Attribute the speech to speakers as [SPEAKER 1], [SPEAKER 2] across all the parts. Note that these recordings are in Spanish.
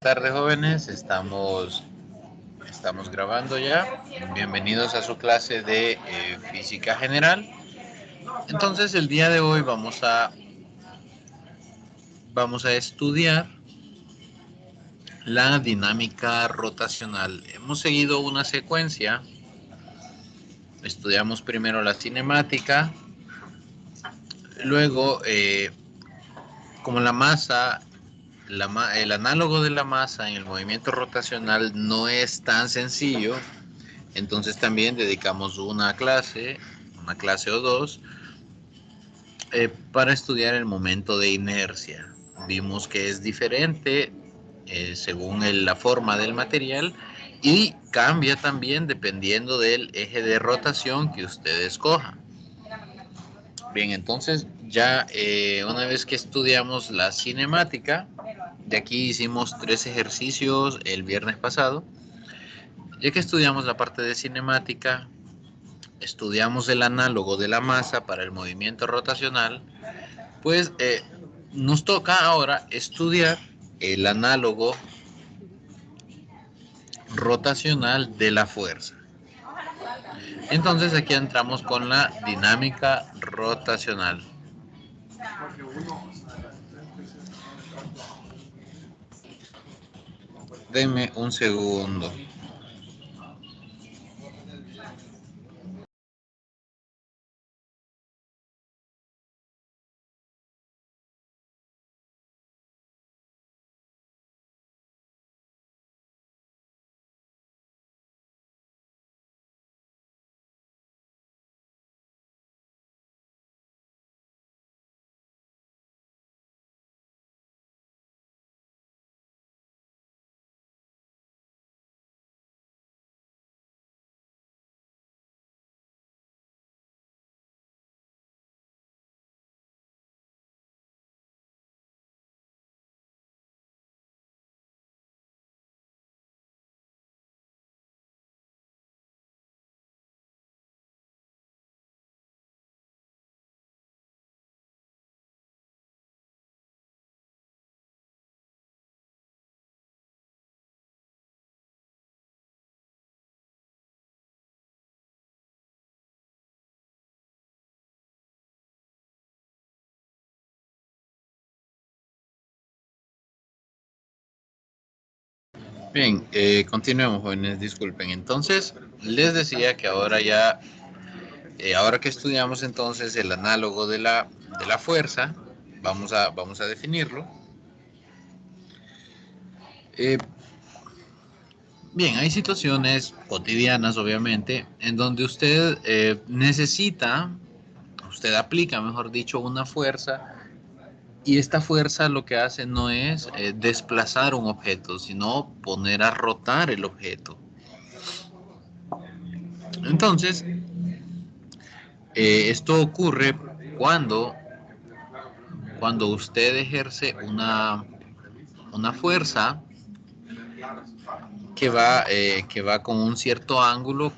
[SPEAKER 1] Tardes, jóvenes. Estamos grabando ya. Bienvenidos a su clase de física general. Entonces, el día de hoy vamos a estudiar la dinámica rotacional. Hemos seguido una secuencia. Estudiamos primero la cinemática, luego, como la masa, el análogo de la masa en el movimiento rotacional no es tan sencillo. Entonces también dedicamos una clase o dos, para estudiar el momento de inercia. Vimos que es diferente según la forma del material y cambia también dependiendo del eje de rotación que usted escoja. Bien, entonces ya una vez que estudiamos la cinemática, de aquí hicimos 3 ejercicios el viernes pasado. Ya que estudiamos la parte de cinemática, estudiamos el análogo de la masa para el movimiento rotacional, pues nos toca ahora estudiar el análogo rotacional de la fuerza. Entonces aquí entramos con la dinámica rotacional. Denme un segundo. Bien, continuemos, jóvenes, disculpen. Entonces, les decía que ahora que estudiamos entonces el análogo de la fuerza, vamos a definirlo. Eh, Bien, hay situaciones cotidianas, obviamente, en donde usted aplica, mejor dicho, una fuerza, y esta fuerza lo que hace no es desplazar un objeto, sino poner a rotar el objeto. Entonces, esto ocurre cuando, cuando usted ejerce una fuerza que va con un cierto ángulo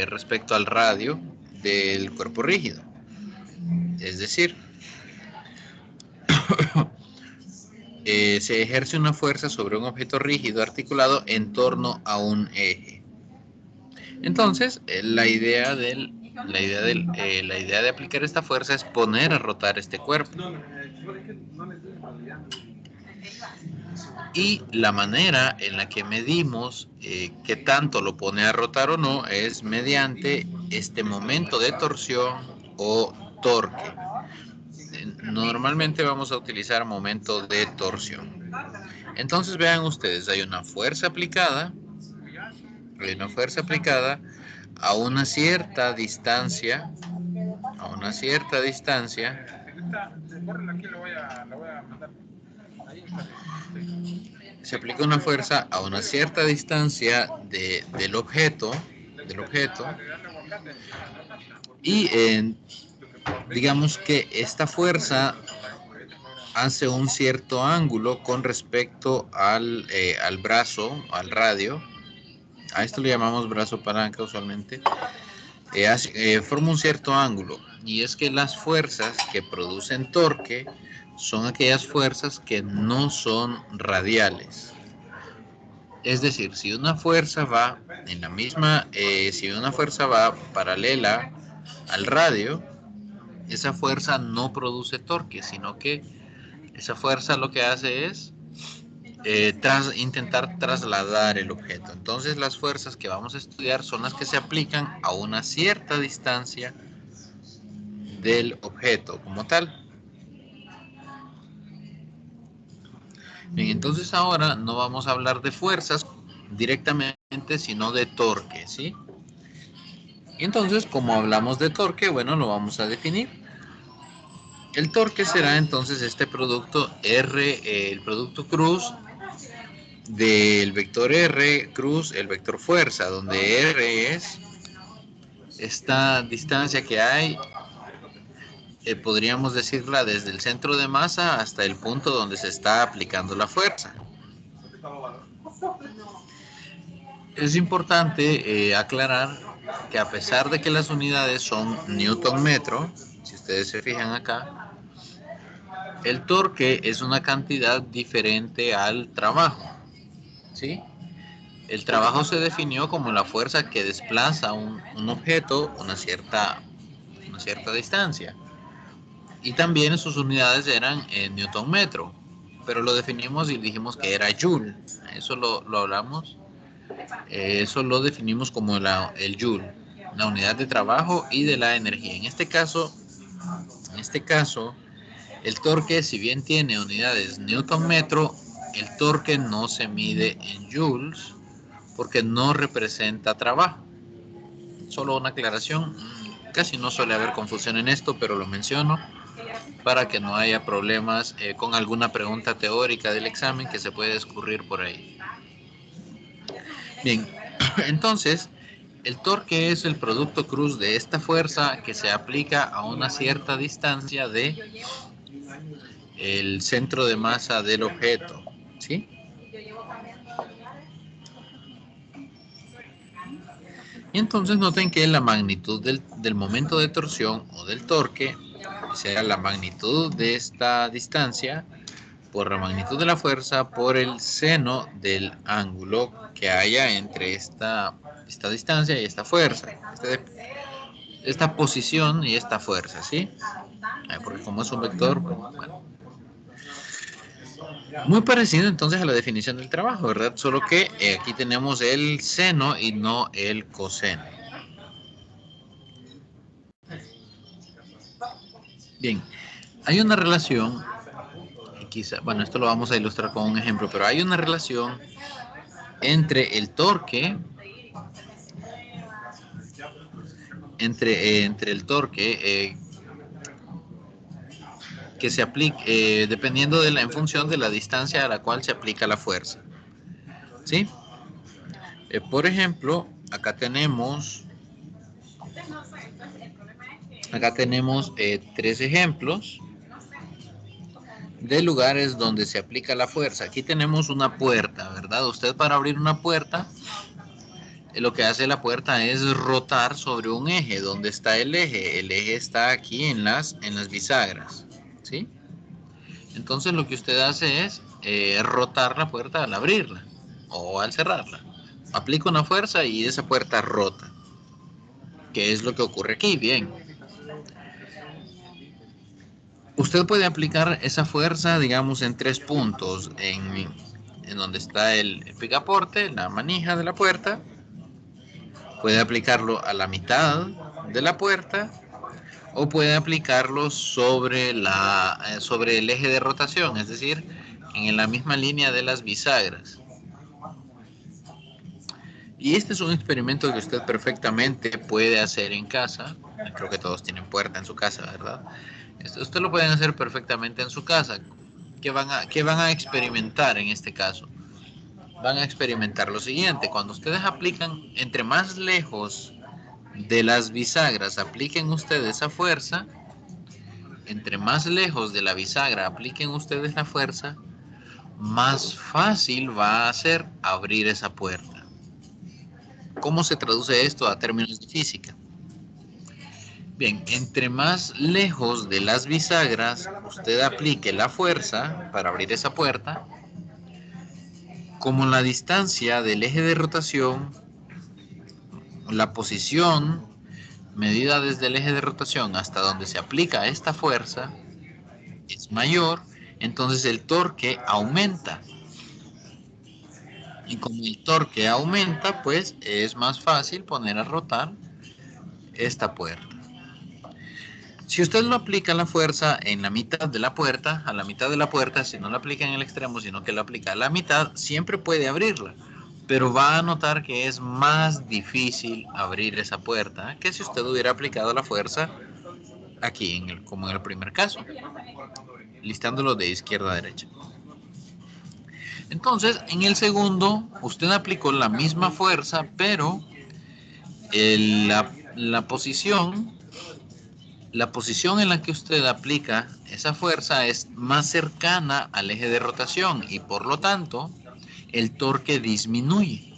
[SPEAKER 1] respecto al radio del cuerpo rígido. Es decir, se ejerce una fuerza sobre un objeto rígido articulado en torno a un eje. Entonces, la idea de aplicar esta fuerza es poner a rotar este cuerpo. Y la manera en la que medimos qué tanto lo pone a rotar o no es mediante este momento de torsión o torque. Normalmente vamos a utilizar momento de torsión. Entonces vean ustedes, hay una fuerza aplicada a una cierta distancia, se aplica una fuerza a una cierta distancia del objeto, y digamos que esta fuerza hace un cierto ángulo con respecto al brazo, al radio. A esto le llamamos brazo palanca usualmente. Forma un cierto ángulo, y es que las fuerzas que producen torque son aquellas fuerzas que no son radiales. Es decir, si una fuerza va en la misma, si una fuerza va paralela al radio, esa fuerza no produce torque, sino que esa fuerza lo que hace es intentar trasladar el objeto. Entonces las fuerzas que vamos a estudiar son las que se aplican a una cierta distancia del objeto como tal. Bien, entonces ahora no vamos a hablar de fuerzas directamente, sino de torque, ¿sí? Entonces, como hablamos de torque, bueno, lo vamos a definir. El torque será entonces este producto R, el producto cruz del vector R cruz el vector fuerza, donde R es esta distancia que hay, podríamos decirla desde el centro de masa hasta el punto donde se está aplicando la fuerza. Es importante aclarar que a pesar de que las unidades son newton metro, si ustedes se fijan acá, el torque es una cantidad diferente al trabajo, ¿sí? El trabajo se definió como la fuerza que desplaza un objeto una cierta distancia. Y también sus unidades eran newton metro, pero lo definimos y dijimos que era joule. Eso lo hablamos, eso lo definimos como el joule, la unidad de trabajo y de la energía. En este caso, el torque, si bien tiene unidades newton metro, el torque no se mide en joules porque no representa trabajo. Solo una aclaración, casi no suele haber confusión en esto, pero lo menciono para que no haya problemas con alguna pregunta teórica del examen que se puede escurrir por ahí. Bien, entonces, el torque es el producto cruz de esta fuerza que se aplica a una cierta distancia de el centro de masa del objeto, ¿sí? Y entonces noten que la magnitud del momento de torsión o del torque será la magnitud de esta distancia por la magnitud de la fuerza por el seno del ángulo que haya entre esta distancia y esta fuerza, esta posición y esta fuerza, ¿sí? Porque como es un vector, bueno, muy parecido entonces a la definición del trabajo, ¿verdad? Solo que aquí tenemos el seno y no el coseno. Bien, hay una relación, quizá, bueno, esto lo vamos a ilustrar con un ejemplo, pero hay una relación entre el torque, entre el torque que se aplique, dependiendo en función de la distancia a la cual se aplica la fuerza, ¿sí? Por ejemplo, acá tenemos 3 ejemplos de lugares donde se aplica la fuerza. Aquí tenemos una puerta, ¿verdad? Usted para abrir una puerta, lo que hace la puerta es rotar sobre un eje. ¿Dónde está el eje? El eje está aquí en las bisagras, ¿sí? Entonces lo que usted hace es rotar la puerta al abrirla o al cerrarla. Aplica una fuerza y esa puerta rota. ¿Qué es lo que ocurre aquí? Bien. Usted puede aplicar esa fuerza, digamos, en 3 puntos. En donde está el picaporte, la manija de la puerta. Puede aplicarlo a la mitad de la puerta o puede aplicarlo sobre el eje de rotación, es decir, en la misma línea de las bisagras. Y este es un experimento que usted perfectamente puede hacer en casa. Creo que todos tienen puerta en su casa, ¿verdad? Usted lo pueden hacer perfectamente en su casa. ¿Qué van a experimentar en este caso? Van a experimentar lo siguiente. Cuando ustedes aplican, entre más lejos de las bisagras apliquen ustedes esa fuerza, entre más lejos de la bisagra apliquen ustedes la fuerza, más fácil va a ser abrir esa puerta. ¿Cómo se traduce esto a términos de física? Bien, entre más lejos de las bisagras usted aplique la fuerza para abrir esa puerta, como la distancia del eje de rotación, la posición medida desde el eje de rotación hasta donde se aplica esta fuerza es mayor, entonces el torque aumenta. Y como el torque aumenta, pues es más fácil poner a rotar esta puerta. Si usted lo aplica la fuerza en la mitad de la puerta, a la mitad de la puerta, si no la aplica en el extremo, sino que la aplica a la mitad, siempre puede abrirla. Pero va a notar que es más difícil abrir esa puerta que si usted hubiera aplicado la fuerza aquí, como en el primer caso, listándolo de izquierda a derecha. Entonces, en el segundo, usted aplicó la misma fuerza, pero la posición en la que usted aplica esa fuerza es más cercana al eje de rotación y por lo tanto el torque disminuye.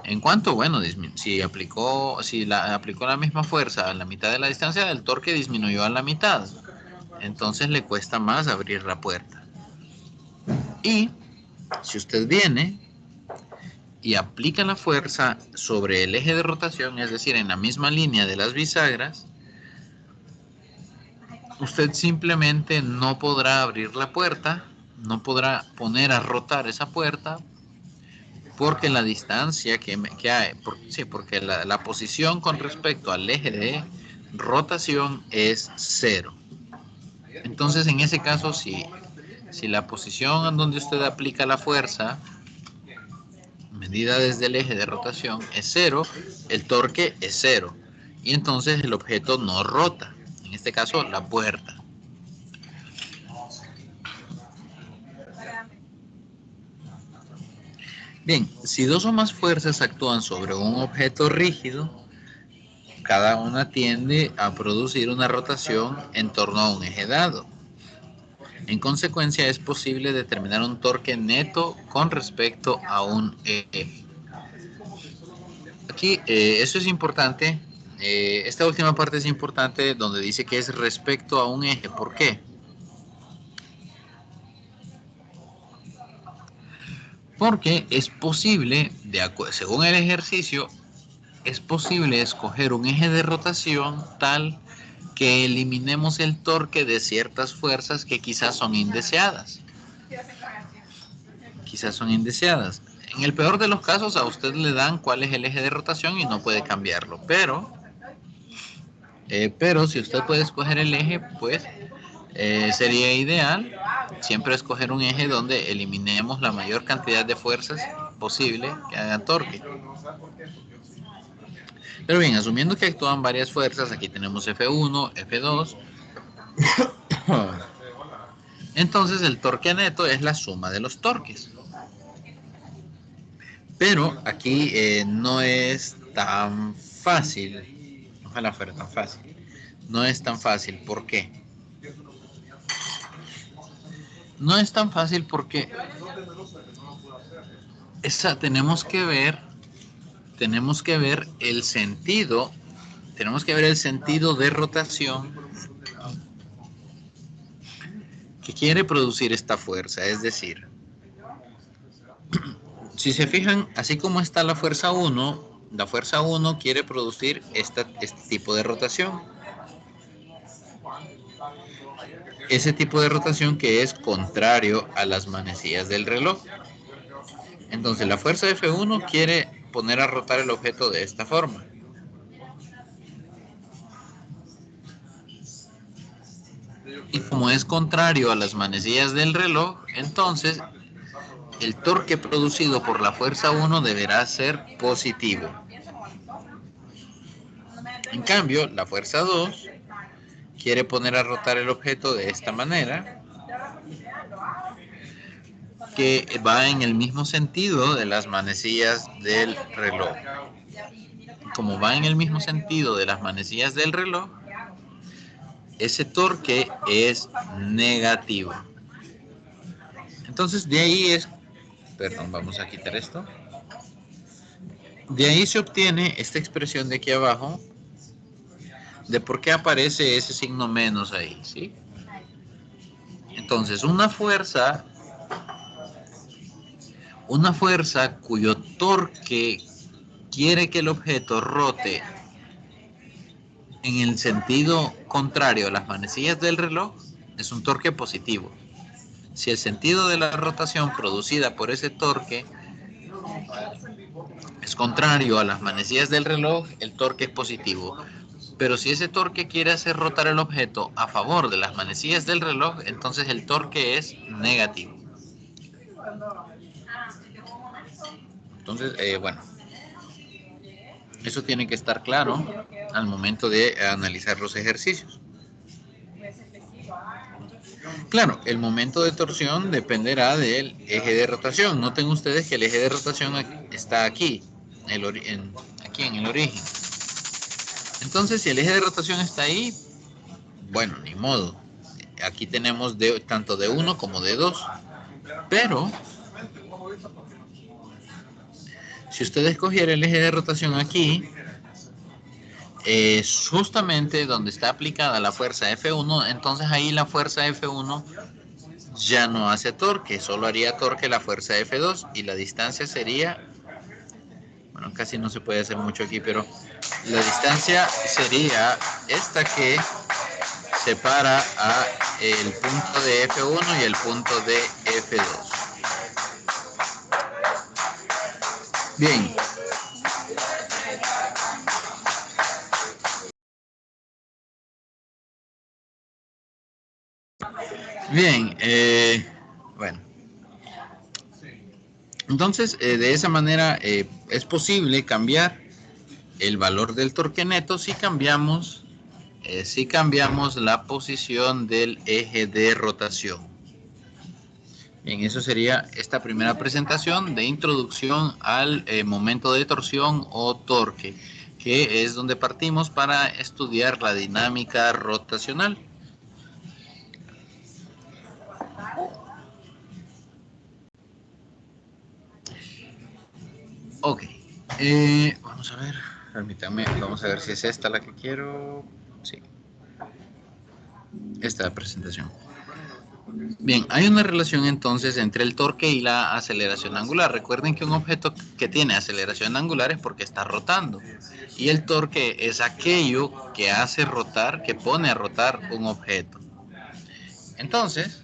[SPEAKER 1] En cuanto, bueno, si aplicó la misma fuerza a la mitad de la distancia, el torque disminuyó a la mitad. Entonces le cuesta más abrir la puerta. Y si usted viene y aplica la fuerza sobre el eje de rotación, es decir, en la misma línea de las bisagras, usted simplemente no podrá abrir la puerta, no podrá poner a rotar esa puerta, porque la distancia que hay, porque la posición con respecto al eje de rotación es 0. Entonces, en ese caso, si la posición en donde usted aplica la fuerza medida desde el eje de rotación es 0, el torque es 0. Y entonces el objeto no rota. En este caso, la puerta. Bien, si dos o más fuerzas actúan sobre un objeto rígido, cada una tiende a producir una rotación en torno a un eje dado. En consecuencia, es posible determinar un torque neto con respecto a un eje. Aquí, eso es importante. Esta última parte es importante donde dice que es respecto a un eje. ¿Por qué? Porque es posible, según el ejercicio, es posible escoger un eje de rotación tal que eliminemos el torque de ciertas fuerzas que quizás son indeseadas. En el peor de los casos, a usted le dan cuál es el eje de rotación y no puede cambiarlo. Pero si usted puede escoger el eje, pues sería ideal siempre escoger un eje donde eliminemos la mayor cantidad de fuerzas posible que hagan torque. Pero bien, asumiendo que actúan varias fuerzas, aquí tenemos F1, F2. Entonces el torque neto es la suma de los torques. Pero aquí no es tan fácil. Ojalá fuera tan fácil. No es tan fácil. ¿Por qué? No es tan fácil porque tenemos que ver el sentido. Tenemos que ver el sentido de rotación que quiere producir esta fuerza. Es decir, si se fijan, así como está la fuerza 1 quiere producir este tipo de rotación. Ese tipo de rotación que es contrario a las manecillas del reloj. Entonces la fuerza F1 quiere poner a rotar el objeto de esta forma. Y como es contrario a las manecillas del reloj, entonces el torque producido por la fuerza 1 deberá ser positivo. En cambio, la fuerza 2 quiere poner a rotar el objeto de esta manera, que va en el mismo sentido de las manecillas del reloj. Como va en el mismo sentido de las manecillas del reloj, ese torque es negativo. Entonces de ahí vamos a quitar esto. De ahí se obtiene esta expresión de aquí abajo de por qué aparece ese signo menos ahí, ¿sí? Entonces una fuerza Una fuerza cuyo torque quiere que el objeto rote en el sentido contrario a las manecillas del reloj es un torque positivo. Si el sentido de la rotación producida por ese torque es contrario a las manecillas del reloj, el torque es positivo. Pero si ese torque quiere hacer rotar el objeto a favor de las manecillas del reloj, entonces el torque es negativo. Entonces, bueno, eso tiene que estar claro al momento de analizar los ejercicios. Claro, el momento de torsión dependerá del eje de rotación. Noten ustedes que el eje de rotación está aquí, aquí en el origen. Entonces, si el eje de rotación está ahí, bueno, ni modo. Aquí tenemos tanto de 1 como de 2. Pero, si usted escogiera el eje de rotación aquí, es justamente donde está aplicada la fuerza F1, entonces ahí la fuerza F1 ya no hace torque, solo haría torque la fuerza F2 y la distancia sería, bueno, casi no se puede hacer mucho aquí, pero la distancia sería esta que separa a el punto de F1 y el punto de F2. Bien. Bien, bueno. Entonces, de esa manera es posible cambiar el valor del torque neto si cambiamos la posición del eje de rotación. Bien, eso sería esta primera presentación de introducción al momento de torsión o torque, que es donde partimos para estudiar la dinámica rotacional. Ok, vamos a ver, permítanme, vamos a ver si es esta la que quiero. Sí, esta es la presentación. Bien, hay una relación entonces entre el torque y la aceleración angular. Recuerden que un objeto que tiene aceleración angular es porque está rotando. Y el torque es aquello que hace rotar, que pone a rotar un objeto. Entonces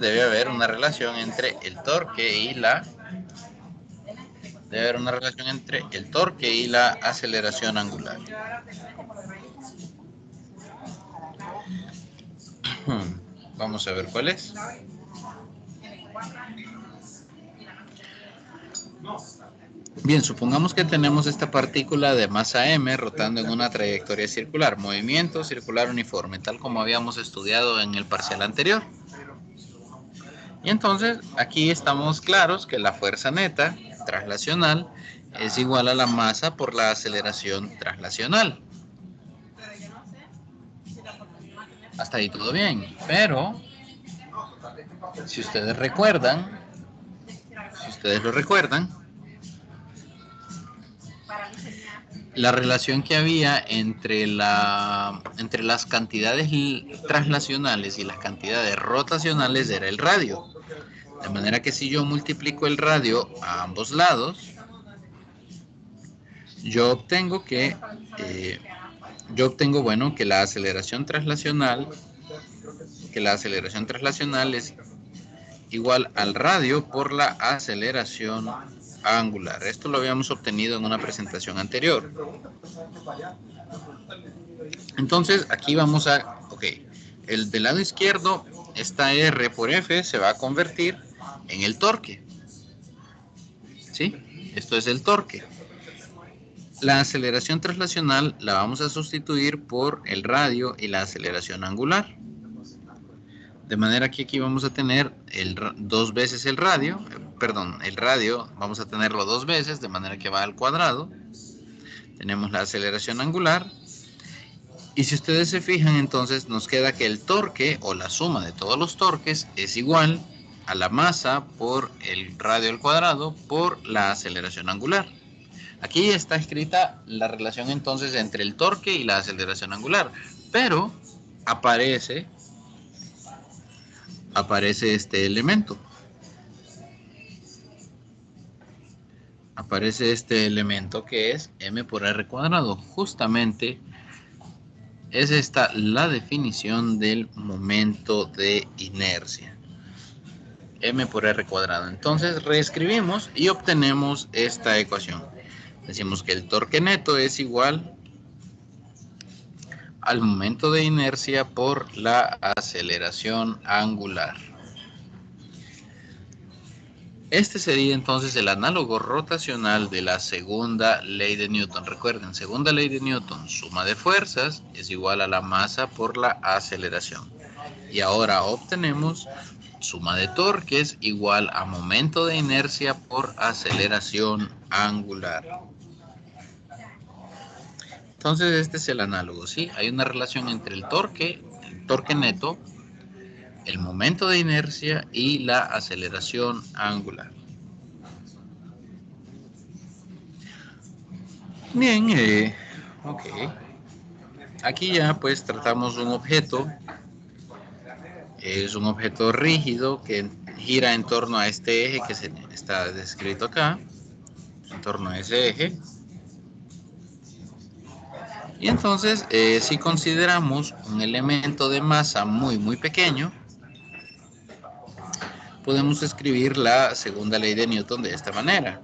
[SPEAKER 1] debe haber una relación entre el torque y la aceleración angular. Vamos a ver cuál es. Bien, supongamos que tenemos esta partícula de masa m rotando en una trayectoria circular, movimiento circular uniforme, tal como habíamos estudiado en el parcial anterior. Y entonces aquí estamos claros que la fuerza neta traslacional es igual a la masa por la aceleración traslacional. Hasta ahí todo bien, pero si ustedes lo recuerdan, la relación que había entre las cantidades traslacionales y las cantidades rotacionales era el radio. De manera que si yo multiplico el radio a ambos lados, yo obtengo bueno, que la aceleración traslacional es igual al radio por la aceleración angular. Esto lo habíamos obtenido en una presentación anterior. Entonces, aquí vamos a, el del lado izquierdo, esta R por F se va a convertir en el torque. ¿Sí? Esto es el torque. La aceleración traslacional la vamos a sustituir por el radio y la aceleración angular. De manera que aquí vamos a tener dos veces el radio vamos a tenerlo dos veces, de manera que va al cuadrado. Tenemos la aceleración angular. Y si ustedes se fijan, entonces nos queda que el torque o la suma de todos los torques es igual a la masa por el radio al cuadrado por la aceleración angular. Aquí está escrita la relación entonces entre el torque y la aceleración angular, pero aparece este elemento. aparece este elemento que es m por r cuadrado. Justamente es esta la definición del momento de inercia. M por r cuadrado. Entonces reescribimos y obtenemos esta ecuación. Decimos que el torque neto es igual al momento de inercia por la aceleración angular. Este sería entonces el análogo rotacional de la segunda ley de Newton. Recuerden, segunda ley de Newton, suma de fuerzas es igual a la masa por la aceleración. Y ahora obtenemos suma de torques igual a momento de inercia por aceleración angular. Entonces este es el análogo, ¿sí? Hay una relación entre el torque neto, el momento de inercia y la aceleración angular. Bien, ok. Aquí ya pues tratamos un objeto. Es un objeto rígido que gira en torno a este eje que está descrito acá. En torno a ese eje. Y entonces, si consideramos un elemento de masa muy pequeño, podemos escribir la segunda ley de Newton de esta manera.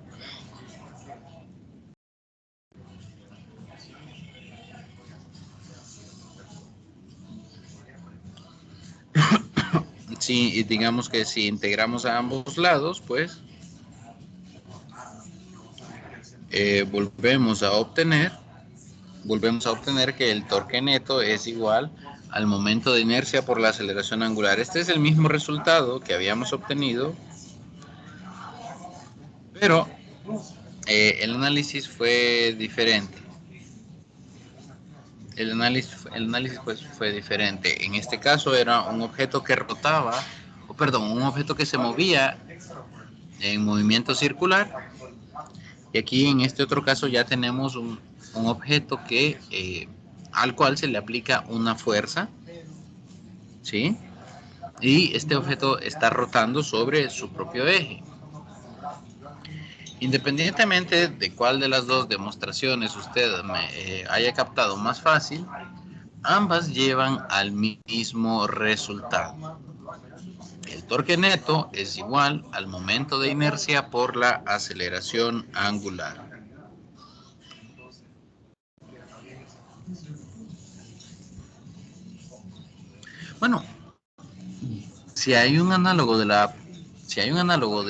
[SPEAKER 1] Si digamos que si integramos a ambos lados, pues volvemos a obtener que el torque neto es igual al momento de inercia por la aceleración angular. Este es el mismo resultado que habíamos obtenido, pero el análisis fue diferente. El análisis pues, fue diferente. En este caso era un objeto que rotaba, un objeto que se movía en movimiento circular. Y aquí en este otro caso ya tenemos un objeto al cual se le aplica una fuerza, ¿sí? Y este objeto está rotando sobre su propio eje. Independientemente de cuál de las dos demostraciones usted haya captado más fácil, ambas llevan al mismo resultado. El torque neto es igual al momento de inercia por la aceleración angular. Bueno, si hay un análogo de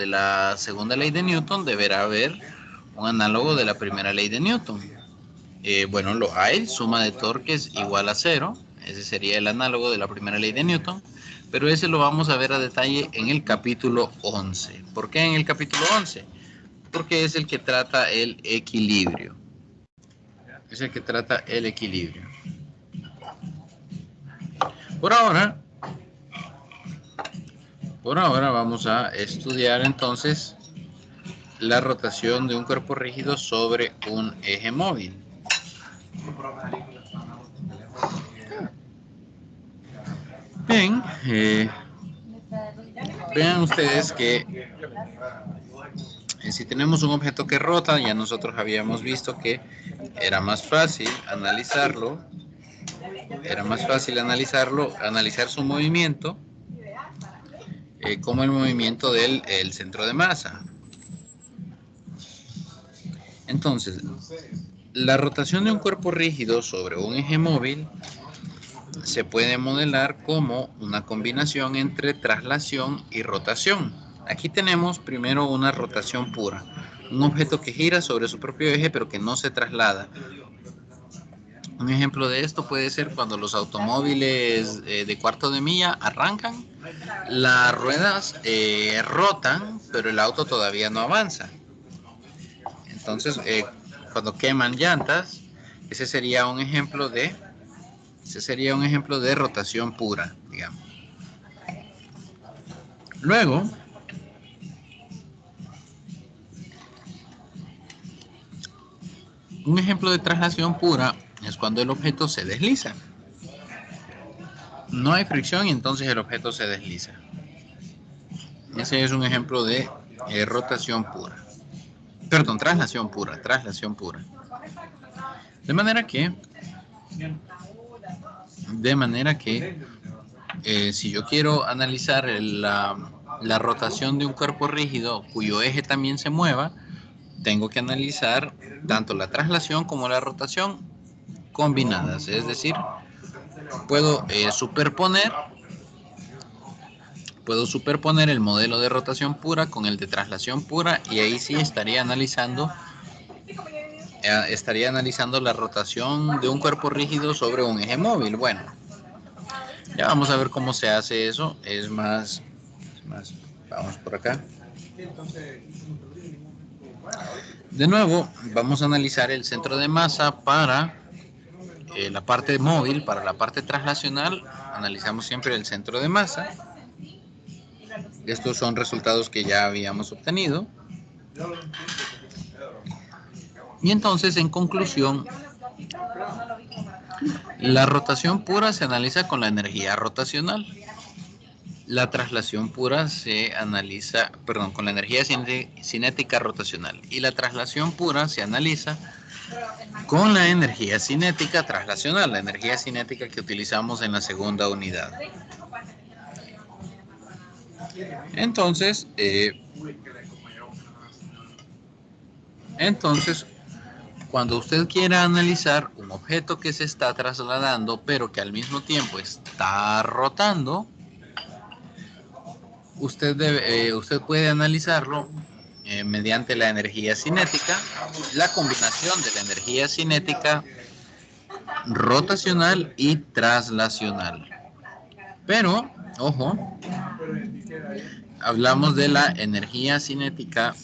[SPEAKER 1] la segunda ley de Newton, deberá haber un análogo de la primera ley de Newton. Bueno, lo hay, suma de torques igual a 0. Ese sería el análogo de la primera ley de Newton. Pero ese lo vamos a ver a detalle en el capítulo 11. ¿Por qué en el capítulo 11? Porque es el que trata el equilibrio. Es el que trata el equilibrio. Por ahora vamos a estudiar entonces la rotación de un cuerpo rígido sobre un eje móvil. Bien, vean ustedes que si tenemos un objeto que rota, ya nosotros habíamos visto que era más fácil analizarlo, analizar su movimiento como el movimiento del centro de masa. Entonces, la rotación de un cuerpo rígido sobre un eje móvil se puede modelar como una combinación entre traslación y rotación. Aquí tenemos primero una rotación pura, un objeto que gira sobre su propio eje pero que no se traslada. Un ejemplo de esto puede ser cuando los automóviles de cuarto de milla arrancan, las ruedas rotan, pero el auto todavía no avanza. Entonces, cuando queman llantas, ese sería un ejemplo de rotación pura, digamos. Luego, un ejemplo de traslación pura es cuando el objeto se desliza. No hay fricción y entonces el objeto se desliza. Ese es un ejemplo de rotación pura. Perdón, traslación pura, traslación pura. De manera que si yo quiero analizar la rotación de un cuerpo rígido cuyo eje también se mueva, tengo que analizar tanto la traslación como la rotación combinadas. Es decir, puedo superponer el modelo de rotación pura con el de traslación pura, y ahí sí estaría analizando la rotación de un cuerpo rígido sobre un eje móvil. Bueno, ya vamos a ver cómo se hace eso. Es más, vamos por acá. De nuevo, vamos a analizar el centro de masa para la parte móvil. Para la parte traslacional, analizamos siempre el centro de masa. Estos son resultados que ya habíamos obtenido. Y entonces, en conclusión, la rotación pura se analiza con la energía rotacional. La traslación pura se analiza, con la energía cinética rotacional. Y la traslación pura se analiza con la energía cinética traslacional, la energía cinética que utilizamos en la segunda unidad. Entonces, cuando usted quiera analizar un objeto que se está trasladando, pero que al mismo tiempo está rotando, usted puede analizarlo mediante la energía cinética, la combinación de la energía cinética rotacional y traslacional. Pero, ojo, hablamos de la energía cinética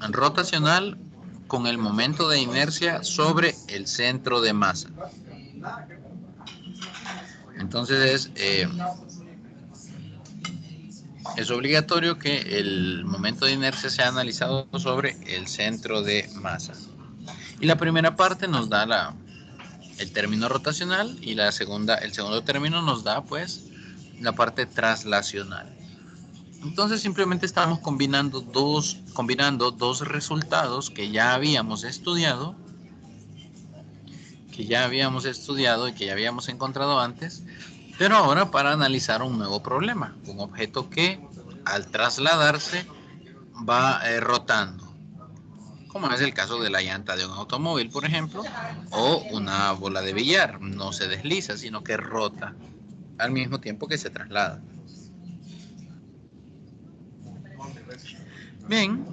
[SPEAKER 1] rotacional con el momento de inercia sobre el centro de masa. Entonces es obligatorio que el momento de inercia sea analizado sobre el centro de masa. Y la primera parte nos da el término rotacional, y el segundo término nos da pues la parte traslacional. Entonces simplemente estamos combinando dos resultados que ya habíamos estudiado y que ya habíamos encontrado antes, pero ahora para analizar un nuevo problema, un objeto que al trasladarse va rotando, como es el caso de la llanta de un automóvil, por ejemplo, o una bola de billar. No se desliza, sino que rota al mismo tiempo que se traslada. Bien,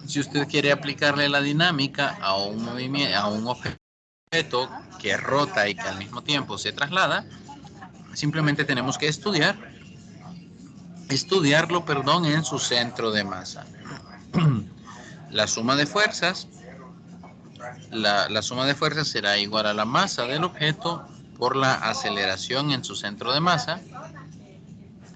[SPEAKER 1] si usted quiere aplicarle la dinámica a un objeto que rota y que al mismo tiempo se traslada, simplemente tenemos que estudiarlo, en su centro de masa. La suma de fuerzas será igual a la masa del objeto por la aceleración en su centro de masa,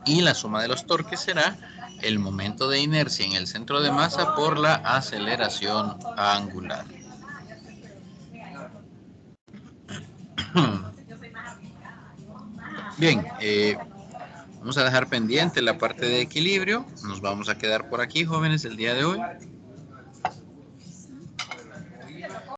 [SPEAKER 1] y la suma de los torques será el momento de inercia en el centro de masa por la aceleración angular. Bien, vamos a dejar pendiente la parte de equilibrio. Nos vamos a quedar por aquí, jóvenes, el día de hoy.